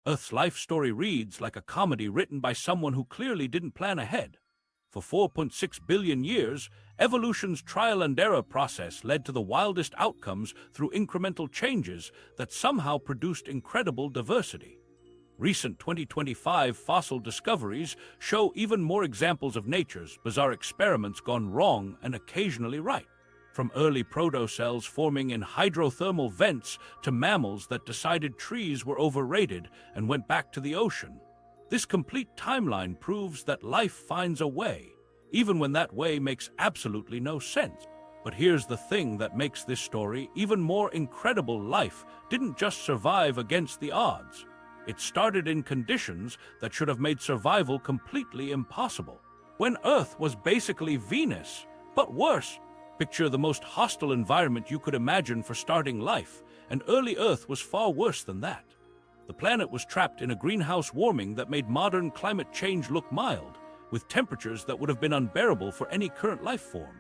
Earth's life story reads like a comedy written by someone who clearly didn't plan ahead. For 4.6 billion years, evolution's trial and error process led to the wildest outcomes through incremental changes that somehow produced incredible diversity. Recent 2025 fossil discoveries show even more examples of nature's bizarre experiments gone wrong and occasionally right. From early protocells forming in hydrothermal vents to mammals that decided trees were overrated and went back to the ocean. This complete timeline proves that life finds a way, even when that way makes absolutely no sense. But here's the thing that makes this story even more incredible. Life didn't just survive against the odds. It started in conditions that should have made survival completely impossible. When Earth was basically Venus, but worse. Picture the most hostile environment you could imagine for starting life, and early Earth was far worse than that. The planet was trapped in a greenhouse warming that made modern climate change look mild, with temperatures that would have been unbearable for any current life form.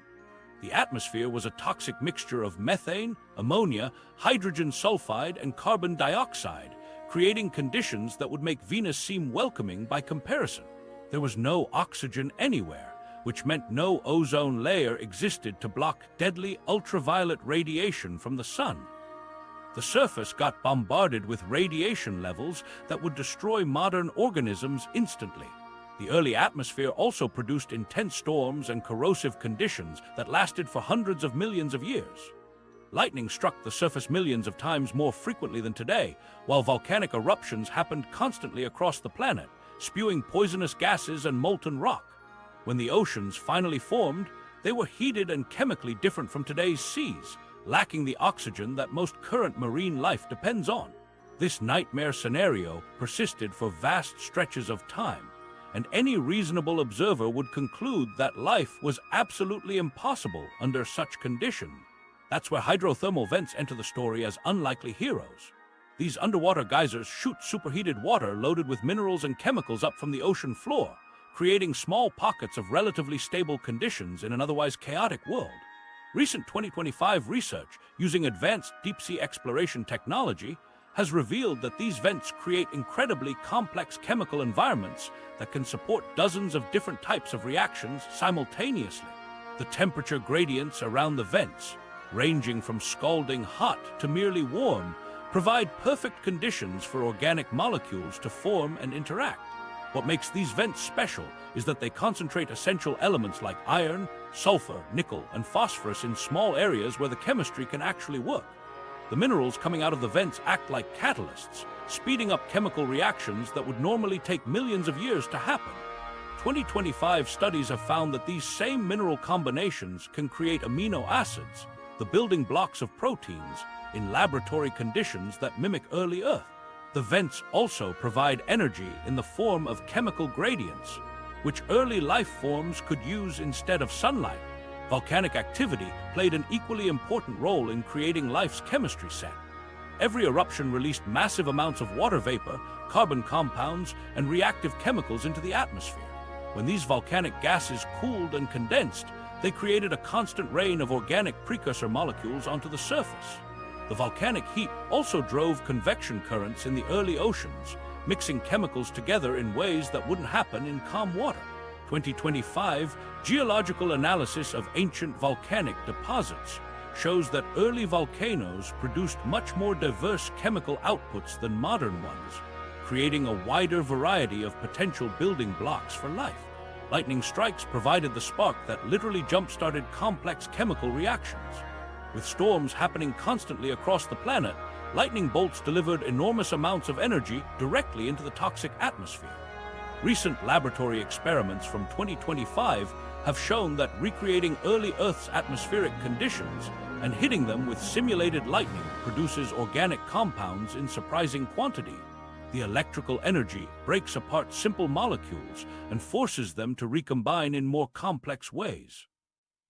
The atmosphere was a toxic mixture of methane, ammonia, hydrogen sulfide, and carbon dioxide, creating conditions that would make Venus seem welcoming by comparison. There was no oxygen anywhere, which meant no ozone layer existed to block deadly ultraviolet radiation from the sun. The surface got bombarded with radiation levels that would destroy modern organisms instantly. The early atmosphere also produced intense storms and corrosive conditions that lasted for hundreds of millions of years. Lightning struck the surface millions of times more frequently than today, while volcanic eruptions happened constantly across the planet, spewing poisonous gases and molten rock. When the oceans finally formed, they were heated and chemically different from today's seas, lacking the oxygen that most current marine life depends on. This nightmare scenario persisted for vast stretches of time, and any reasonable observer would conclude that life was absolutely impossible under such conditions. That's where hydrothermal vents enter the story as unlikely heroes. These underwater geysers shoot superheated water loaded with minerals and chemicals up from the ocean floor, creating small pockets of relatively stable conditions in an otherwise chaotic world. Recent 2025 research using advanced deep-sea exploration technology has revealed that these vents create incredibly complex chemical environments that can support dozens of different types of reactions simultaneously. The temperature gradients around the vents, ranging from scalding hot to merely warm, provide perfect conditions for organic molecules to form and interact. What makes these vents special is that they concentrate essential elements like iron, sulfur, nickel, and phosphorus in small areas where the chemistry can actually work. The minerals coming out of the vents act like catalysts, speeding up chemical reactions that would normally take millions of years to happen. 2025 studies have found that these same mineral combinations can create amino acids, the building blocks of proteins, in laboratory conditions that mimic early Earth. The vents also provide energy in the form of chemical gradients, which early life forms could use instead of sunlight. Volcanic activity played an equally important role in creating life's chemistry set. Every eruption released massive amounts of water vapor, carbon compounds, and reactive chemicals into the atmosphere. When these volcanic gases cooled and condensed, they created a constant rain of organic precursor molecules onto the surface. The volcanic heat also drove convection currents in the early oceans, mixing chemicals together in ways that wouldn't happen in calm water. 2025 geological analysis of ancient volcanic deposits shows that early volcanoes produced much more diverse chemical outputs than modern ones, creating a wider variety of potential building blocks for life. Lightning strikes provided the spark that literally jump-started complex chemical reactions. With storms happening constantly across the planet, lightning bolts delivered enormous amounts of energy directly into the toxic atmosphere. Recent laboratory experiments from 2025 have shown that recreating early Earth's atmospheric conditions and hitting them with simulated lightning produces organic compounds in surprising quantity. The electrical energy breaks apart simple molecules and forces them to recombine in more complex ways.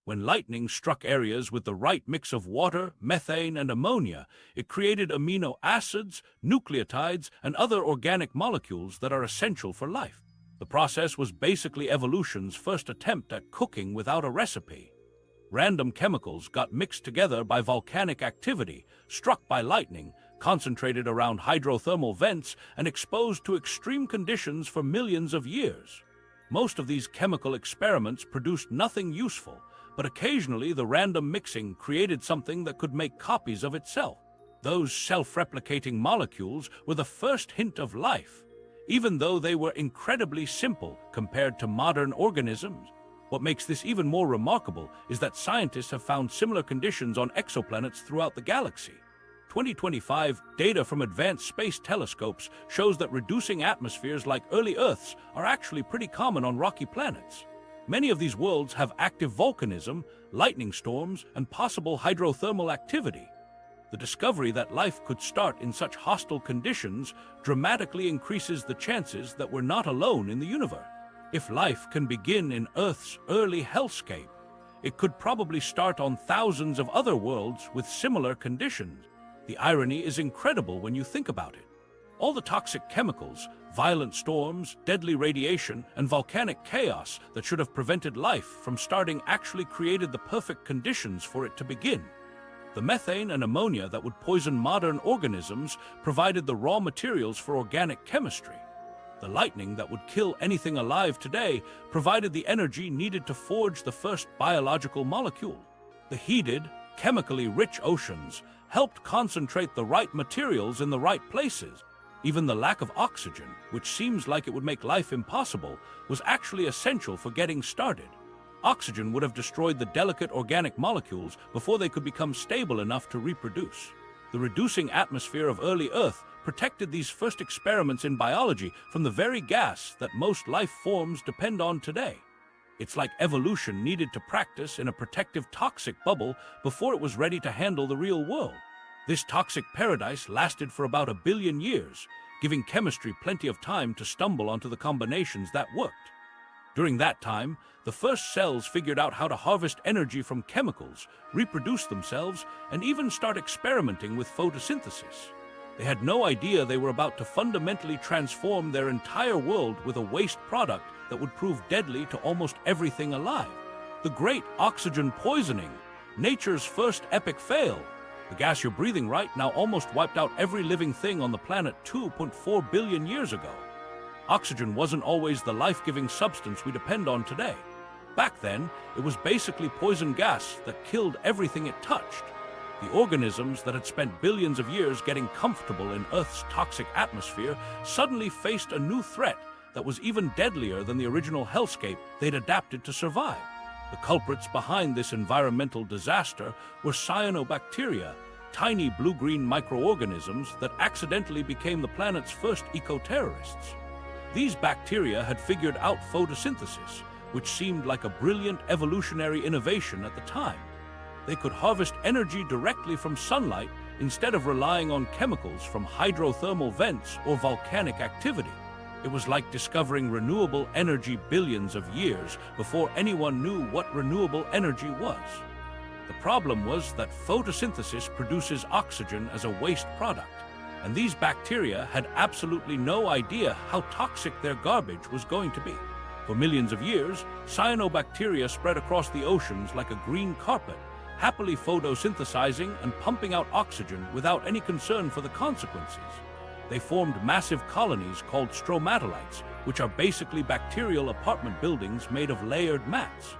When lightning struck areas with the right mix of water, methane, and ammonia, it created amino acids, nucleotides, and other organic molecules that are essential for life. The process was basically evolution's first attempt at cooking without a recipe. Random chemicals got mixed together by volcanic activity, struck by lightning, concentrated around hydrothermal vents and exposed to extreme conditions for millions of years. Most of these chemical experiments produced nothing useful, but occasionally the random mixing created something that could make copies of itself. Those self-replicating molecules were the first hint of life, even though they were incredibly simple compared to modern organisms. What makes this even more remarkable is that scientists have found similar conditions on exoplanets throughout the galaxy. 2025 data from advanced space telescopes shows that reducing atmospheres like early Earth's are actually pretty common on rocky planets. Many of these worlds have active volcanism, lightning storms, and possible hydrothermal activity. The discovery that life could start in such hostile conditions dramatically increases the chances that we're not alone in the universe. If life can begin in Earth's early hellscape, it could probably start on thousands of other worlds with similar conditions. The irony is incredible when you think about it. All the toxic chemicals, violent storms, deadly radiation, and volcanic chaos that should have prevented life from starting actually created the perfect conditions for it to begin. The methane and ammonia that would poison modern organisms provided the raw materials for organic chemistry. The lightning that would kill anything alive today provided the energy needed to forge the first biological molecule. The heated, chemically rich oceans helped concentrate the right materials in the right places. Even the lack of oxygen, which seems like it would make life impossible, was actually essential for getting started. Oxygen would have destroyed the delicate organic molecules before they could become stable enough to reproduce. The reducing atmosphere of early Earth protected these first experiments in biology from the very gas that most life forms depend on today. It's like evolution needed to practice in a protective toxic bubble before it was ready to handle the real world. This toxic paradise lasted for about 1 billion years, giving chemistry plenty of time to stumble onto the combinations that worked. During that time, the first cells figured out how to harvest energy from chemicals, reproduce themselves, and even start experimenting with photosynthesis. They had no idea they were about to fundamentally transform their entire world with a waste product that would prove deadly to almost everything alive. The great oxygen poisoning, nature's first epic fail. The gas you're breathing right now almost wiped out every living thing on the planet 2.4 billion years ago. Oxygen wasn't always the life-giving substance we depend on today. Back then, it was basically poison gas that killed everything it touched. The organisms that had spent billions of years getting comfortable in Earth's toxic atmosphere suddenly faced a new threat that was even deadlier than the original hellscape they'd adapted to survive. The culprits behind this environmental disaster were cyanobacteria, tiny blue-green microorganisms that accidentally became the planet's first eco-terrorists. These bacteria had figured out photosynthesis, which seemed like a brilliant evolutionary innovation at the time. They could harvest energy directly from sunlight instead of relying on chemicals from hydrothermal vents or volcanic activity. It was like discovering renewable energy billions of years before anyone knew what renewable energy was. The problem was that photosynthesis produces oxygen as a waste product, and these bacteria had absolutely no idea how toxic their garbage was going to be. For millions of years, cyanobacteria spread across the oceans like a green carpet, happily photosynthesizing and pumping out oxygen without any concern for the consequences. They formed massive colonies called stromatolites, which are basically bacterial apartment buildings made of layered mats.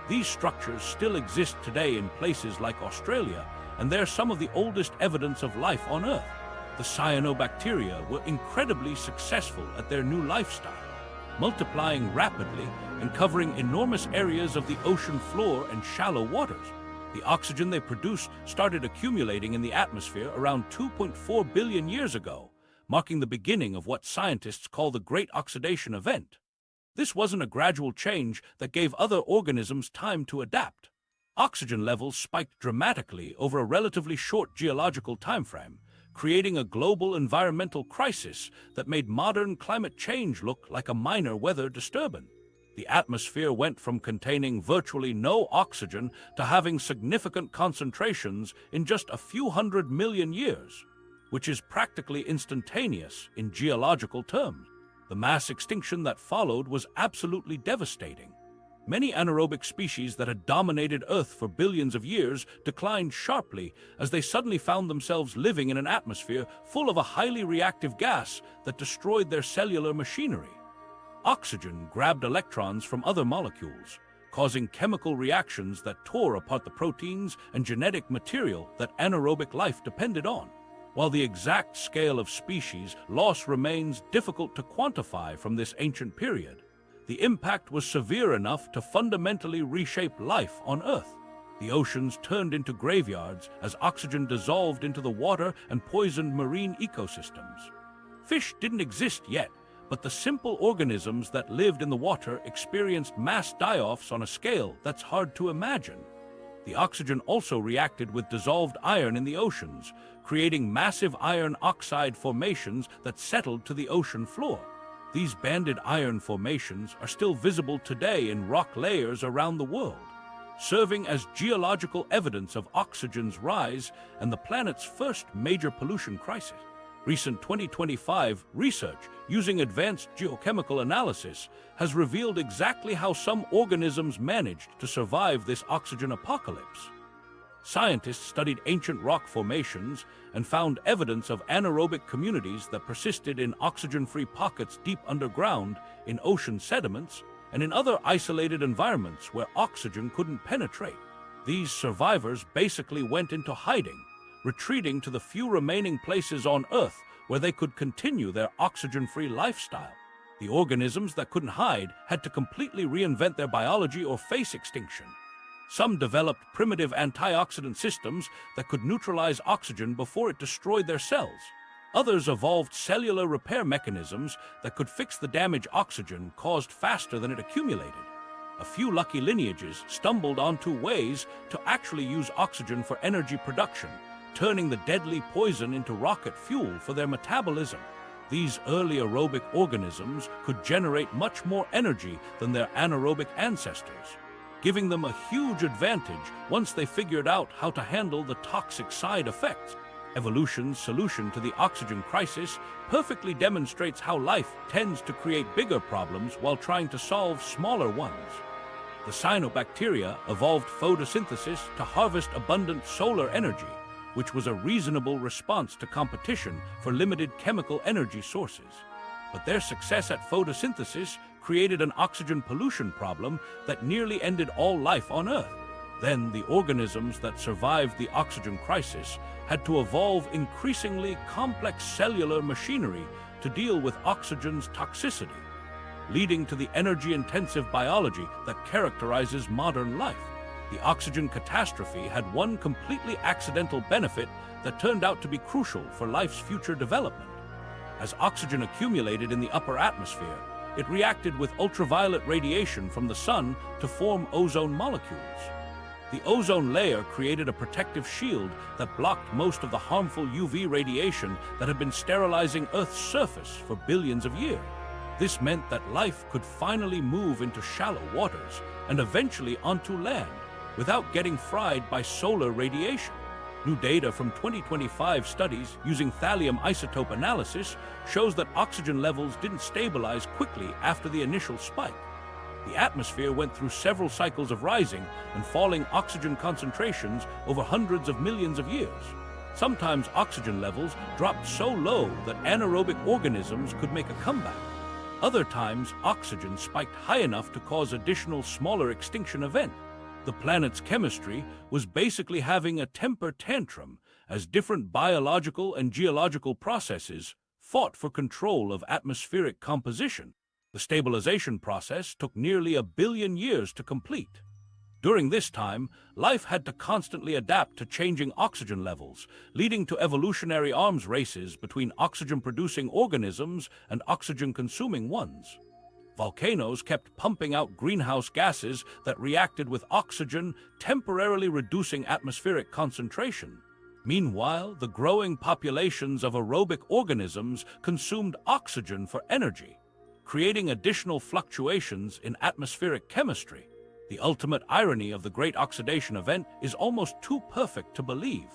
These structures still exist today in places like Australia, and they're some of the oldest evidence of life on Earth. The cyanobacteria were incredibly successful at their new lifestyle, multiplying rapidly and covering enormous areas of the ocean floor and shallow waters. The oxygen they produced started accumulating in the atmosphere around 2.4 billion years ago, marking the beginning of what scientists call the Great Oxidation Event. This wasn't a gradual change that gave other organisms time to adapt. Oxygen levels spiked dramatically over a relatively short geological timeframe, creating a global environmental crisis that made modern climate change look like a minor weather disturbance. The atmosphere went from containing virtually no oxygen to having significant concentrations in just a few 100 million years, which is practically instantaneous in geological terms. The mass extinction that followed was absolutely devastating. Many anaerobic species that had dominated Earth for billions of years declined sharply as they suddenly found themselves living in an atmosphere full of a highly reactive gas that destroyed their cellular machinery. Oxygen grabbed electrons from other molecules, causing chemical reactions that tore apart the proteins and genetic material that anaerobic life depended on. While the exact scale of species loss remains difficult to quantify from this ancient period, the impact was severe enough to fundamentally reshape life on Earth. The oceans turned into graveyards as oxygen dissolved into the water and poisoned marine ecosystems. Fish didn't exist yet, but the simple organisms that lived in the water experienced mass die-offs on a scale that's hard to imagine. The oxygen also reacted with dissolved iron in the oceans, creating massive iron oxide formations that settled to the ocean floor. These banded iron formations are still visible today in rock layers around the world, serving as geological evidence of oxygen's rise and the planet's first major pollution crisis. Recent 2025 research using advanced geochemical analysis has revealed exactly how some organisms managed to survive this oxygen apocalypse. Scientists studied ancient rock formations and found evidence of anaerobic communities that persisted in oxygen-free pockets deep underground, in ocean sediments, and in other isolated environments where oxygen couldn't penetrate. These survivors basically went into hiding, retreating to the few remaining places on Earth where they could continue their oxygen-free lifestyle. The organisms that couldn't hide had to completely reinvent their biology or face extinction. Some developed primitive antioxidant systems that could neutralize oxygen before it destroyed their cells. Others evolved cellular repair mechanisms that could fix the damage oxygen caused faster than it accumulated. A few lucky lineages stumbled onto ways to actually use oxygen for energy production, turning the deadly poison into rocket fuel for their metabolism. These early aerobic organisms could generate much more energy than their anaerobic ancestors, giving them a huge advantage once they figured out how to handle the toxic side effects. Evolution's solution to the oxygen crisis perfectly demonstrates how life tends to create bigger problems while trying to solve smaller ones. The Cyanobacteria evolved photosynthesis to harvest abundant solar energy, which was a reasonable response to competition for limited chemical energy sources. But their success at photosynthesis created an oxygen pollution problem that nearly ended all life on Earth. Then the organisms that survived the oxygen crisis had to evolve increasingly complex cellular machinery to deal with oxygen's toxicity, leading to the energy-intensive biology that characterizes modern life. The oxygen catastrophe had one completely accidental benefit that turned out to be crucial for life's future development. As oxygen accumulated in the upper atmosphere, it reacted with ultraviolet radiation from the sun to form ozone molecules. The ozone layer created a protective shield that blocked most of the harmful UV radiation that had been sterilizing Earth's surface for billions of years. This meant that life could finally move into shallow waters and eventually onto land without getting fried by solar radiation. New data from 2025 studies using thallium isotope analysis shows that oxygen levels didn't stabilize quickly after the initial spike. The atmosphere went through several cycles of rising and falling oxygen concentrations over hundreds of millions of years. Sometimes oxygen levels dropped so low that anaerobic organisms could make a comeback. Other times, oxygen spiked high enough to cause additional smaller extinction events. The planet's chemistry was basically having a temper tantrum as different biological and geological processes fought for control of atmospheric composition. The stabilization process took nearly 1 billion years to complete. During this time, life had to constantly adapt to changing oxygen levels, leading to evolutionary arms races between oxygen-producing organisms and oxygen-consuming ones. Volcanoes kept pumping out greenhouse gases that reacted with oxygen, temporarily reducing atmospheric concentration. Meanwhile, the growing populations of aerobic organisms consumed oxygen for energy, creating additional fluctuations in atmospheric chemistry. The ultimate irony of the Great Oxidation Event is almost too perfect to believe.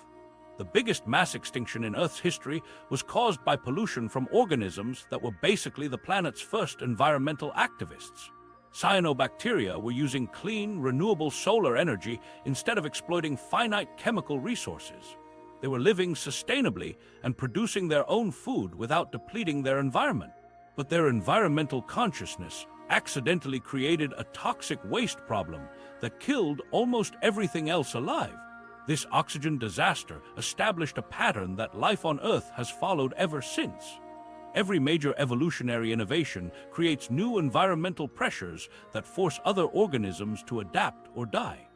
The biggest mass extinction in Earth's history was caused by pollution from organisms that were basically the planet's first environmental activists. Cyanobacteria were using clean, renewable solar energy instead of exploiting finite chemical resources. They were living sustainably and producing their own food without depleting their environment. But their environmental consciousness accidentally created a toxic waste problem that killed almost everything else alive. This oxygen disaster established a pattern that life on Earth has followed ever since. Every major evolutionary innovation creates new environmental pressures that force other organisms to adapt or die.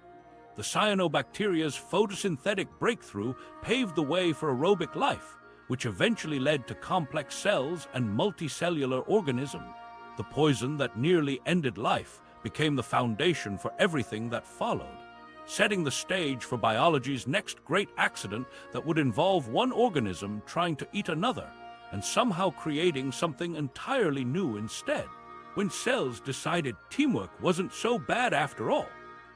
The cyanobacteria's photosynthetic breakthrough paved the way for aerobic life, which eventually led to complex cells and multicellular organisms. The poison that nearly ended life became the foundation for everything that followed, setting the stage for biology's next great accident that would involve one organism trying to eat another, and somehow creating something entirely new instead. When cells decided teamwork wasn't so bad after all.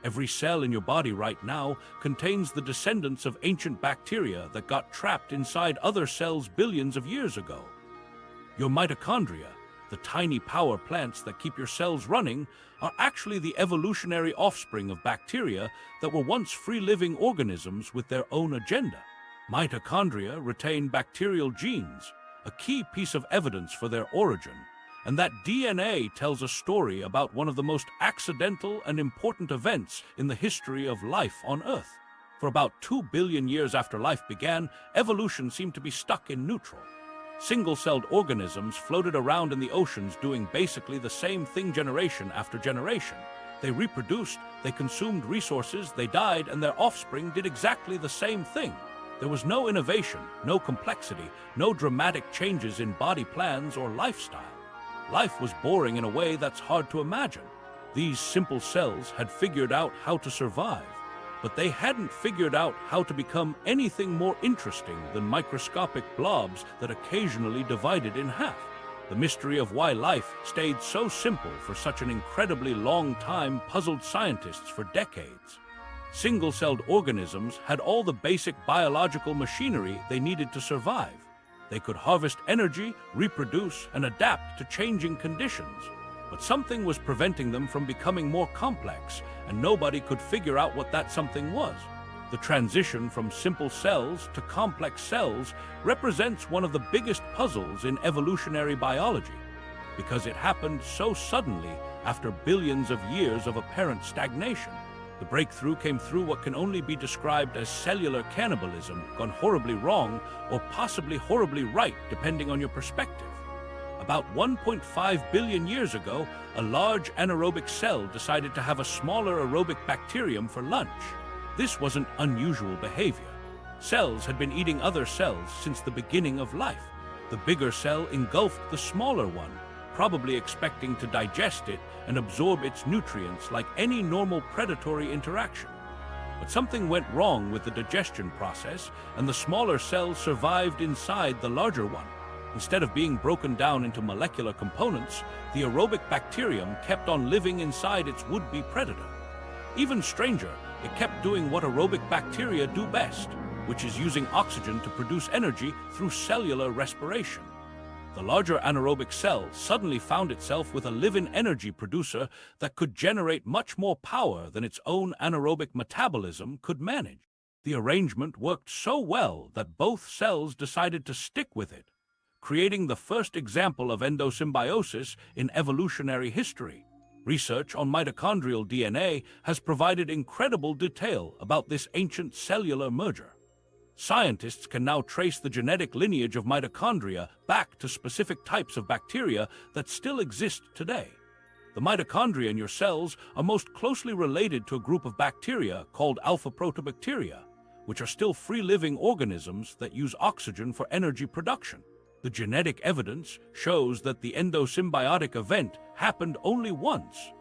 Every cell in your body right now contains the descendants of ancient bacteria that got trapped inside other cells billions of years ago. Your mitochondria, the tiny power plants that keep your cells running, are actually the evolutionary offspring of bacteria that were once free-living organisms with their own agenda. Mitochondria retain bacterial genes, a key piece of evidence for their origin, and that DNA tells a story about one of the most accidental and important events in the history of life on Earth. For about 2 billion years after life began, evolution seemed to be stuck in neutral. Single-celled organisms floated around in the oceans doing basically the same thing generation after generation. They reproduced, they consumed resources, they died, and their offspring did exactly the same thing. There was no innovation, no complexity, no dramatic changes in body plans or lifestyle. Life was boring in a way that's hard to imagine. These simple cells had figured out how to survive, but they hadn't figured out how to become anything more interesting than microscopic blobs that occasionally divided in half. The mystery of why life stayed so simple for such an incredibly long time puzzled scientists for decades. Single-celled organisms had all the basic biological machinery they needed to survive. They could harvest energy, reproduce, and adapt to changing conditions. But something was preventing them from becoming more complex, and nobody could figure out what that something was. The transition from simple cells to complex cells represents one of the biggest puzzles in evolutionary biology, because it happened so suddenly after billions of years of apparent stagnation. The breakthrough came through what can only be described as cellular cannibalism gone horribly wrong or possibly horribly right, depending on your perspective. About 1.5 billion years ago, a large anaerobic cell decided to have a smaller aerobic bacterium for lunch. This wasn't unusual behavior. Cells had been eating other cells since the beginning of life. The bigger cell engulfed the smaller one, probably expecting to digest it and absorb its nutrients like any normal predatory interaction. But something went wrong with the digestion process, and the smaller cells survived inside the larger one. Instead of being broken down into molecular components, the aerobic bacterium kept on living inside its would-be predator. Even stranger, it kept doing what aerobic bacteria do best, which is using oxygen to produce energy through cellular respiration. The larger anaerobic cell suddenly found itself with a live-in energy producer that could generate much more power than its own anaerobic metabolism could manage. The arrangement worked so well that both cells decided to stick with it, creating the first example of endosymbiosis in evolutionary history. Research on mitochondrial DNA has provided incredible detail about this ancient cellular merger. Scientists can now trace the genetic lineage of mitochondria back to specific types of bacteria that still exist today. The mitochondria in your cells are most closely related to a group of bacteria called alpha-protobacteria, which are still free-living organisms that use oxygen for energy production. The genetic evidence shows that the endosymbiotic event happened only once,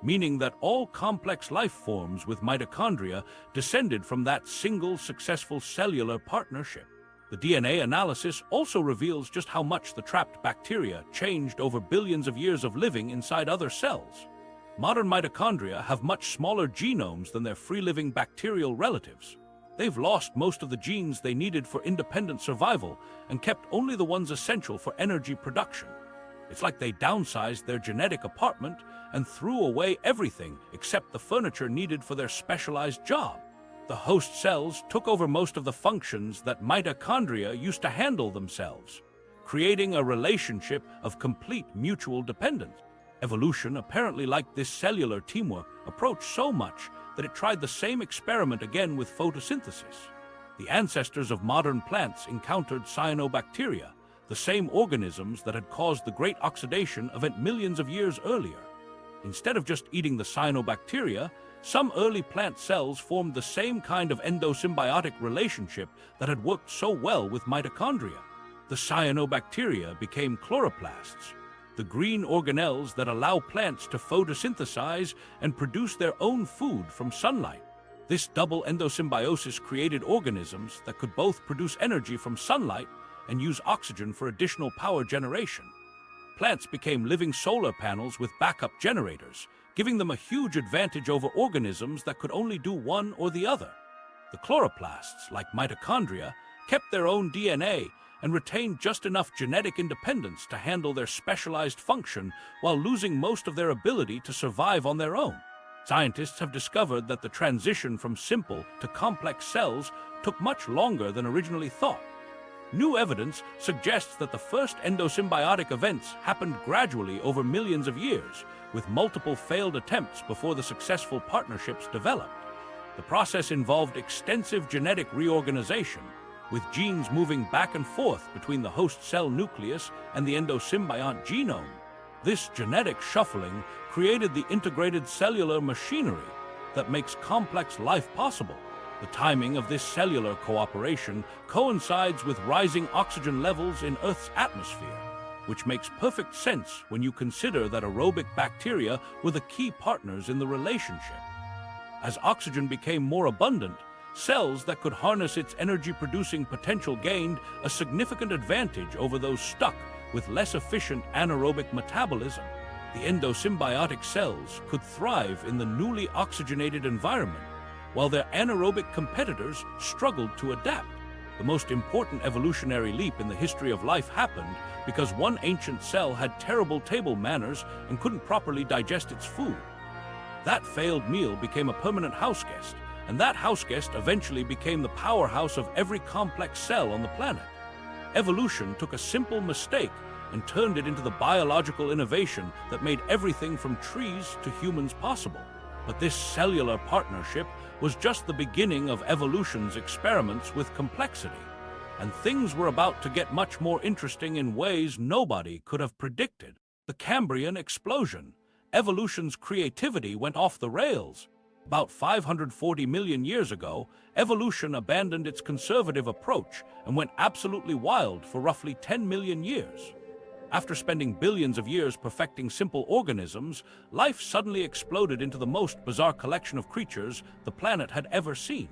meaning that all complex life forms with mitochondria descended from that single successful cellular partnership. The DNA analysis also reveals just how much the trapped bacteria changed over billions of years of living inside other cells. Modern mitochondria have much smaller genomes than their free-living bacterial relatives. They've lost most of the genes they needed for independent survival and kept only the ones essential for energy production. It's like they downsized their genetic apartment and threw away everything except the furniture needed for their specialized job. The host cells took over most of the functions that mitochondria used to handle themselves, creating a relationship of complete mutual dependence. Evolution apparently liked this cellular teamwork approach so much that it tried the same experiment again with photosynthesis. The ancestors of modern plants encountered Cyanobacteria, the same organisms that had caused the Great Oxidation event millions of years earlier. Instead of just eating the Cyanobacteria, some early plant cells formed the same kind of endosymbiotic relationship that had worked so well with mitochondria. The Cyanobacteria became chloroplasts, the green organelles that allow plants to photosynthesize and produce their own food from sunlight. This double endosymbiosis created organisms that could both produce energy from sunlight and use oxygen for additional power generation. Plants became living solar panels with backup generators, giving them a huge advantage over organisms that could only do one or the other. The chloroplasts, like mitochondria, kept their own DNA and retained just enough genetic independence to handle their specialized function while losing most of their ability to survive on their own. Scientists have discovered that the transition from simple to complex cells took much longer than originally thought. New evidence suggests that the first endosymbiotic events happened gradually over millions of years, with multiple failed attempts before the successful partnerships developed. The process involved extensive genetic reorganization, with genes moving back and forth between the host cell nucleus and the endosymbiont genome. This genetic shuffling created the integrated cellular machinery that makes complex life possible. The timing of this cellular cooperation coincides with rising oxygen levels in Earth's atmosphere, which makes perfect sense when you consider that aerobic bacteria were the key partners in the relationship. As oxygen became more abundant, cells that could harness its energy-producing potential gained a significant advantage over those stuck with less efficient anaerobic metabolism. The endosymbiotic cells could thrive in the newly oxygenated environment, while their anaerobic competitors struggled to adapt. The most important evolutionary leap in the history of life happened because one ancient cell had terrible table manners and couldn't properly digest its food. That failed meal became a permanent houseguest, and that houseguest eventually became the powerhouse of every complex cell on the planet. Evolution took a simple mistake and turned it into the biological innovation that made everything from trees to humans possible. But this cellular partnership was just the beginning of evolution's experiments with complexity, and things were about to get much more interesting in ways nobody could have predicted. The Cambrian explosion. Evolution's creativity went off the rails. About 540 million years ago, evolution abandoned its conservative approach and went absolutely wild for roughly 10 million years. After spending billions of years perfecting simple organisms, life suddenly exploded into the most bizarre collection of creatures the planet had ever seen.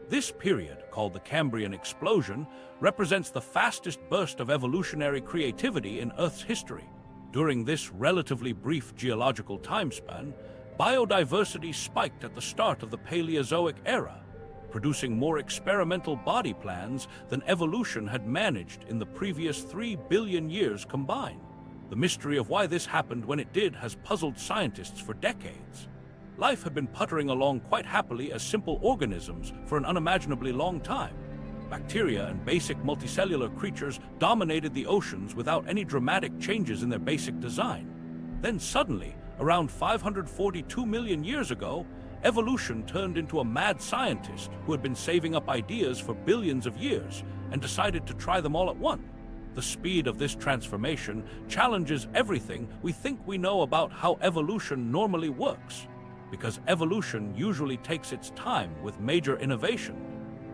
This period, called the Cambrian explosion, represents the fastest burst of evolutionary creativity in Earth's history. During this relatively brief geological timespan, biodiversity spiked at the start of the Paleozoic era, producing more experimental body plans than evolution had managed in the previous 3 billion years combined. The mystery of why this happened when it did has puzzled scientists for decades. Life had been puttering along quite happily as simple organisms for an unimaginably long time. Bacteria and basic multicellular creatures dominated the oceans without any dramatic changes in their basic design. Then suddenly, around 542 million years ago, evolution turned into a mad scientist who had been saving up ideas for billions of years and decided to try them all at once. The speed of this transformation challenges everything we think we know about how evolution normally works, because evolution usually takes its time with major innovation.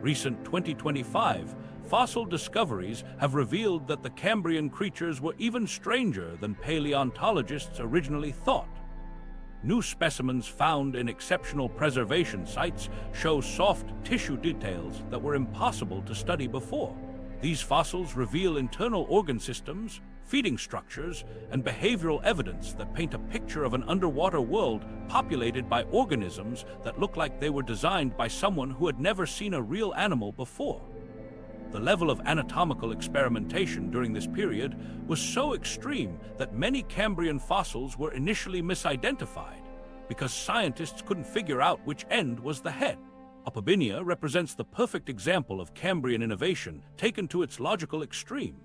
Recent 2025 fossil discoveries have revealed that the Cambrian creatures were even stranger than paleontologists originally thought. New specimens found in exceptional preservation sites show soft tissue details that were impossible to study before. These fossils reveal internal organ systems, feeding structures, and behavioral evidence that paint a picture of an underwater world populated by organisms that look like they were designed by someone who had never seen a real animal before. The level of anatomical experimentation during this period was so extreme that many Cambrian fossils were initially misidentified because scientists couldn't figure out which end was the head. Opabinia represents the perfect example of Cambrian innovation taken to its logical extreme.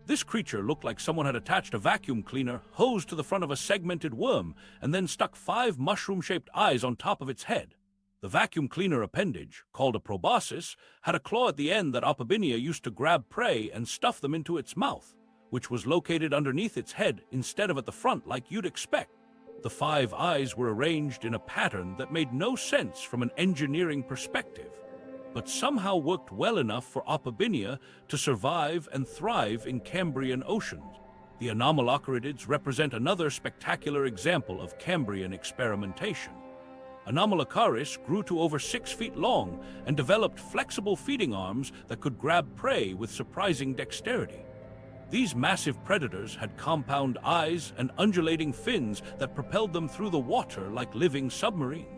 This creature looked like someone had attached a vacuum cleaner hose to the front of a segmented worm and then stuck 5 mushroom-shaped eyes on top of its head. The vacuum cleaner appendage, called a proboscis, had a claw at the end that Opabinia used to grab prey and stuff them into its mouth, which was located underneath its head instead of at the front like you'd expect. The 5 eyes were arranged in a pattern that made no sense from an engineering perspective, but somehow worked well enough for Opabinia to survive and thrive in Cambrian oceans. The anomalocaridids represent another spectacular example of Cambrian experimentation. Anomalocaris grew to over 6 feet long and developed flexible feeding arms that could grab prey with surprising dexterity. These massive predators had compound eyes and undulating fins that propelled them through the water like living submarines.